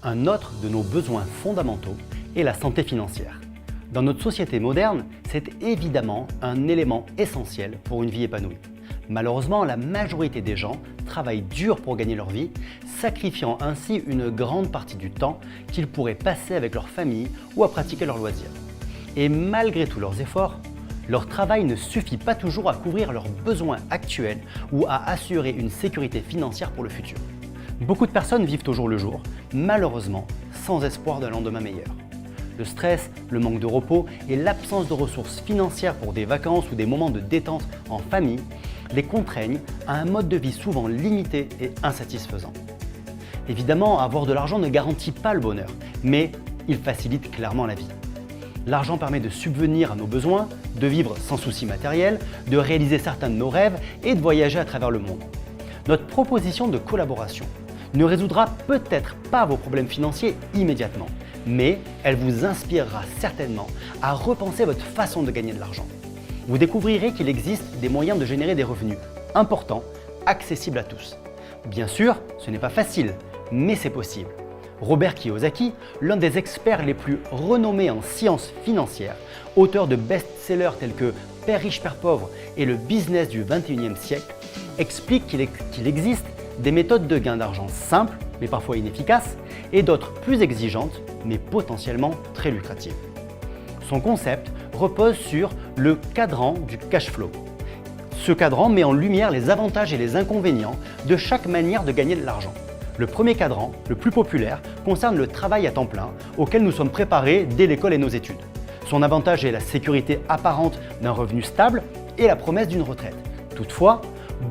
Un autre de nos besoins fondamentaux est la santé financière. Dans notre société moderne, c'est évidemment un élément essentiel pour une vie épanouie. Malheureusement, la majorité des gens travaillent dur pour gagner leur vie, sacrifiant ainsi une grande partie du temps qu'ils pourraient passer avec leur famille ou à pratiquer leurs loisirs. Et malgré tous leurs efforts, leur travail ne suffit pas toujours à couvrir leurs besoins actuels ou à assurer une sécurité financière pour le futur. Beaucoup de personnes vivent au jour le jour, malheureusement sans espoir d'un lendemain meilleur. Le stress, le manque de repos et l'absence de ressources financières pour des vacances ou des moments de détente en famille les contraignent à un mode de vie souvent limité et insatisfaisant. Évidemment, avoir de l'argent ne garantit pas le bonheur, mais il facilite clairement la vie. L'argent permet de subvenir à nos besoins, de vivre sans soucis matériels, de réaliser certains de nos rêves et de voyager à travers le monde. Notre proposition de collaboration ne résoudra peut-être pas vos problèmes financiers immédiatement, mais elle vous inspirera certainement à repenser votre façon de gagner de l'argent. Vous découvrirez qu'il existe des moyens de générer des revenus importants, accessibles à tous. Bien sûr, ce n'est pas facile, mais c'est possible. Robert Kiyosaki, l'un des experts les plus renommés en sciences financières, auteur de best-sellers tels que Père riche, Père pauvre et le business du 21e siècle, explique qu'il existe des méthodes de gain d'argent simples, mais parfois inefficaces, et d'autres plus exigeantes, mais potentiellement très lucratives. Son concept repose sur le cadran du cash flow. Ce cadran met en lumière les avantages et les inconvénients de chaque manière de gagner de l'argent. Le premier cadran, le plus populaire, concerne le travail à temps plein auquel nous sommes préparés dès l'école et nos études. Son avantage est la sécurité apparente d'un revenu stable et la promesse d'une retraite. Toutefois,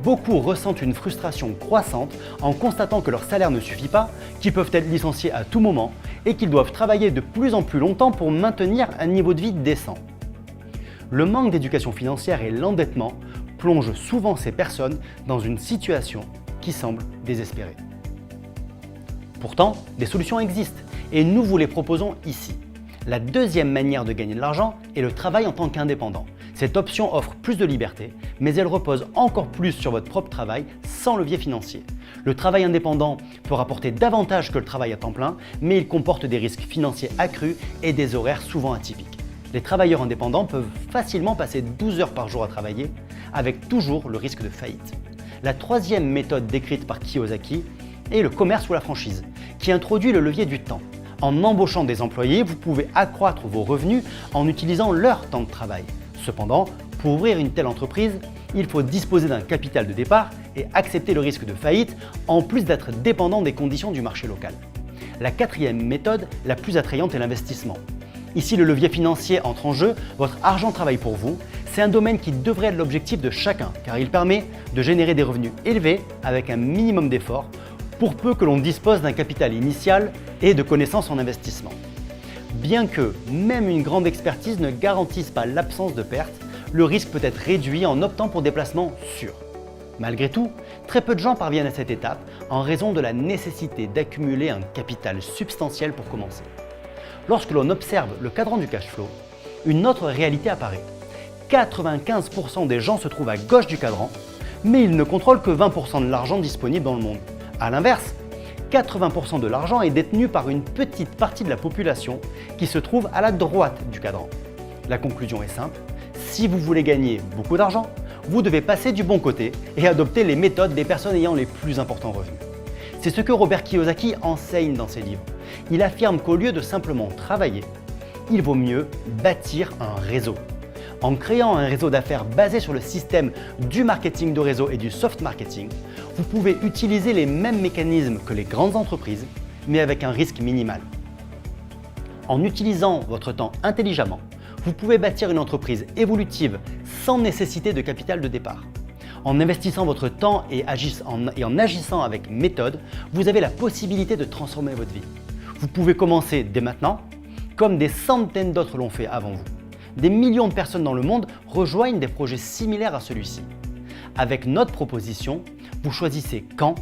beaucoup ressentent une frustration croissante en constatant que leur salaire ne suffit pas, qu'ils peuvent être licenciés à tout moment et qu'ils doivent travailler de plus en plus longtemps pour maintenir un niveau de vie décent. Le manque d'éducation financière et l'endettement plongent souvent ces personnes dans une situation qui semble désespérée. Pourtant, des solutions existent et nous vous les proposons ici. La deuxième manière de gagner de l'argent est le travail en tant qu'indépendant. Cette option offre plus de liberté, mais elle repose encore plus sur votre propre travail sans levier financier. Le travail indépendant peut rapporter davantage que le travail à temps plein, mais il comporte des risques financiers accrus et des horaires souvent atypiques. Les travailleurs indépendants peuvent facilement passer 12 heures par jour à travailler, avec toujours le risque de faillite. La troisième méthode décrite par Kiyosaki est le commerce ou la franchise, qui introduit le levier du temps. En embauchant des employés, vous pouvez accroître vos revenus en utilisant leur temps de travail. Cependant, pour ouvrir une telle entreprise, il faut disposer d'un capital de départ et accepter le risque de faillite, en plus d'être dépendant des conditions du marché local. La quatrième méthode, la plus attrayante, est l'investissement. Ici, le levier financier entre en jeu, votre argent travaille pour vous. C'est un domaine qui devrait être l'objectif de chacun, car il permet de générer des revenus élevés avec un minimum d'efforts, pour peu que l'on dispose d'un capital initial et de connaissances en investissement. Bien que même une grande expertise ne garantisse pas l'absence de pertes, le risque peut être réduit en optant pour des placements sûrs. Malgré tout, très peu de gens parviennent à cette étape en raison de la nécessité d'accumuler un capital substantiel pour commencer. Lorsque l'on observe le cadran du cash flow, une autre réalité apparaît. 95% des gens se trouvent à gauche du cadran, mais ils ne contrôlent que 20% de l'argent disponible dans le monde. A l'inverse, 80% de l'argent est détenu par une petite partie de la population qui se trouve à la droite du cadran. La conclusion est simple, si vous voulez gagner beaucoup d'argent, vous devez passer du bon côté et adopter les méthodes des personnes ayant les plus importants revenus. C'est ce que Robert Kiyosaki enseigne dans ses livres. Il affirme qu'au lieu de simplement travailler, il vaut mieux bâtir un réseau. En créant un réseau d'affaires basé sur le système du marketing de réseau et du soft marketing, vous pouvez utiliser les mêmes mécanismes que les grandes entreprises, mais avec un risque minimal. En utilisant votre temps intelligemment, vous pouvez bâtir une entreprise évolutive sans nécessité de capital de départ. En investissant votre temps et en agissant avec méthode, vous avez la possibilité de transformer votre vie. Vous pouvez commencer dès maintenant, comme des centaines d'autres l'ont fait avant vous. Des millions de personnes dans le monde rejoignent des projets similaires à celui-ci. Avec notre proposition, vous choisissez quand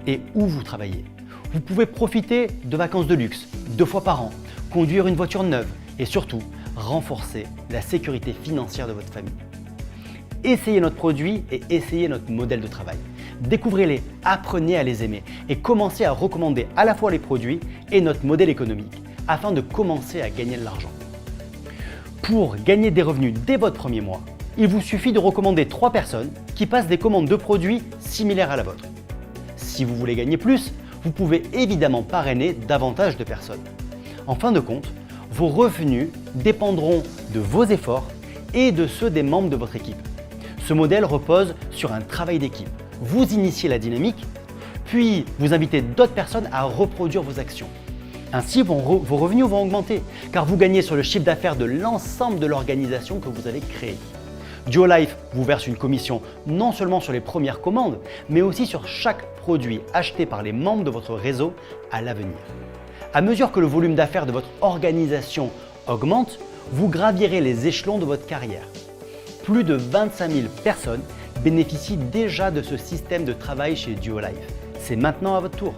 et où vous travaillez. Vous pouvez profiter de vacances de luxe 2 fois par an, conduire une voiture neuve et surtout renforcer la sécurité financière de votre famille. Essayez notre produit et essayez notre modèle de travail. Découvrez-les, apprenez à les aimer et commencez à recommander à la fois les produits et notre modèle économique afin de commencer à gagner de l'argent. Pour gagner des revenus dès votre premier mois, il vous suffit de recommander 3 personnes qui passent des commandes de produits similaires à la vôtre. Si vous voulez gagner plus, vous pouvez évidemment parrainer davantage de personnes. En fin de compte, vos revenus dépendront de vos efforts et de ceux des membres de votre équipe. Ce modèle repose sur un travail d'équipe. Vous initiez la dynamique, puis vous invitez d'autres personnes à reproduire vos actions. Ainsi, vos revenus vont augmenter, car vous gagnez sur le chiffre d'affaires de l'ensemble de l'organisation que vous avez créée. Duolife vous verse une commission non seulement sur les premières commandes, mais aussi sur chaque produit acheté par les membres de votre réseau à l'avenir. À mesure que le volume d'affaires de votre organisation augmente, vous gravirez les échelons de votre carrière. Plus de 25 000 personnes bénéficient déjà de ce système de travail chez Duolife. C'est maintenant à votre tour.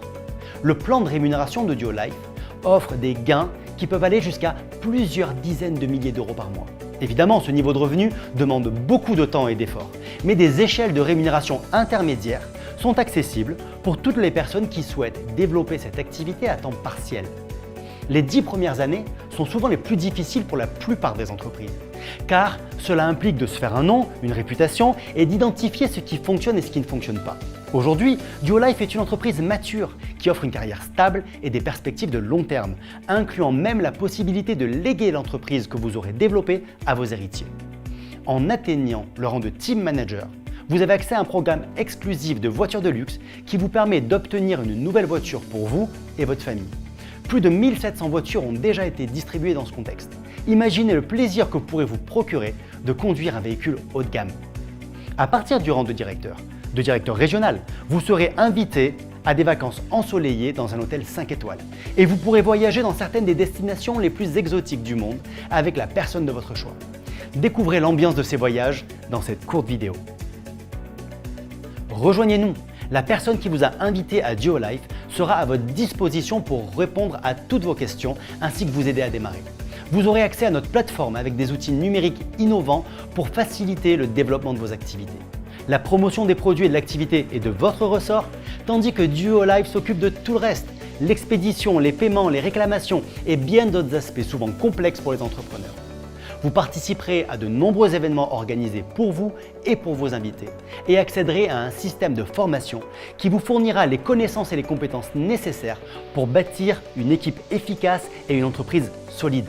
Le plan de rémunération de Duolife offre des gains qui peuvent aller jusqu'à plusieurs dizaines de milliers d'euros par mois. Évidemment, ce niveau de revenu demande beaucoup de temps et d'efforts, mais des échelles de rémunération intermédiaires sont accessibles pour toutes les personnes qui souhaitent développer cette activité à temps partiel. Les 10 premières années sont souvent les plus difficiles pour la plupart des entreprises, car cela implique de se faire un nom, une réputation et d'identifier ce qui fonctionne et ce qui ne fonctionne pas. Aujourd'hui, Duolife est une entreprise mature qui offre une carrière stable et des perspectives de long terme, incluant même la possibilité de léguer l'entreprise que vous aurez développée à vos héritiers. En atteignant le rang de Team Manager, vous avez accès à un programme exclusif de voitures de luxe qui vous permet d'obtenir une nouvelle voiture pour vous et votre famille. Plus de 1700 voitures ont déjà été distribuées dans ce contexte. Imaginez le plaisir que vous pourrez vous procurer de conduire un véhicule haut de gamme. À partir du rang de directeur régional, vous serez invité à des vacances ensoleillées dans un hôtel 5 étoiles. Et vous pourrez voyager dans certaines des destinations les plus exotiques du monde avec la personne de votre choix. Découvrez l'ambiance de ces voyages dans cette courte vidéo. Rejoignez-nous. La personne qui vous a invité à Duolife sera à votre disposition pour répondre à toutes vos questions ainsi que vous aider à démarrer. Vous aurez accès à notre plateforme avec des outils numériques innovants pour faciliter le développement de vos activités. La promotion des produits et de l'activité est de votre ressort, tandis que Duolife s'occupe de tout le reste, l'expédition, les paiements, les réclamations et bien d'autres aspects souvent complexes pour les entrepreneurs. Vous participerez à de nombreux événements organisés pour vous et pour vos invités et accéderez à un système de formation qui vous fournira les connaissances et les compétences nécessaires pour bâtir une équipe efficace et une entreprise solide.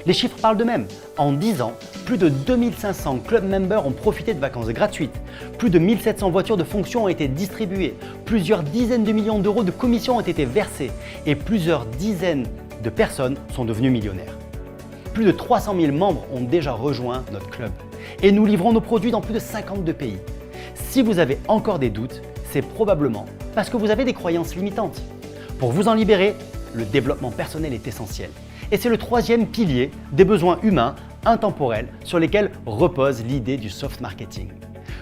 Les chiffres parlent d'eux-mêmes. En 10 ans, plus de 2500 club members ont profité de vacances gratuites, plus de 1700 voitures de fonction ont été distribuées, plusieurs dizaines de millions d'euros de commissions ont été versées et plusieurs dizaines de personnes sont devenues millionnaires. Plus de 300 000 membres ont déjà rejoint notre club et nous livrons nos produits dans plus de 52 pays. Si vous avez encore des doutes, c'est probablement parce que vous avez des croyances limitantes. Pour vous en libérer, le développement personnel est essentiel. Et c'est le 3e pilier des besoins humains intemporels sur lesquels repose l'idée du soft marketing.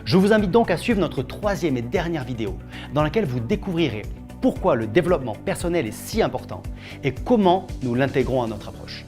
Je vous invite donc à suivre notre 3e et dernière vidéo dans laquelle vous découvrirez pourquoi le développement personnel est si important et comment nous l'intégrons à notre approche.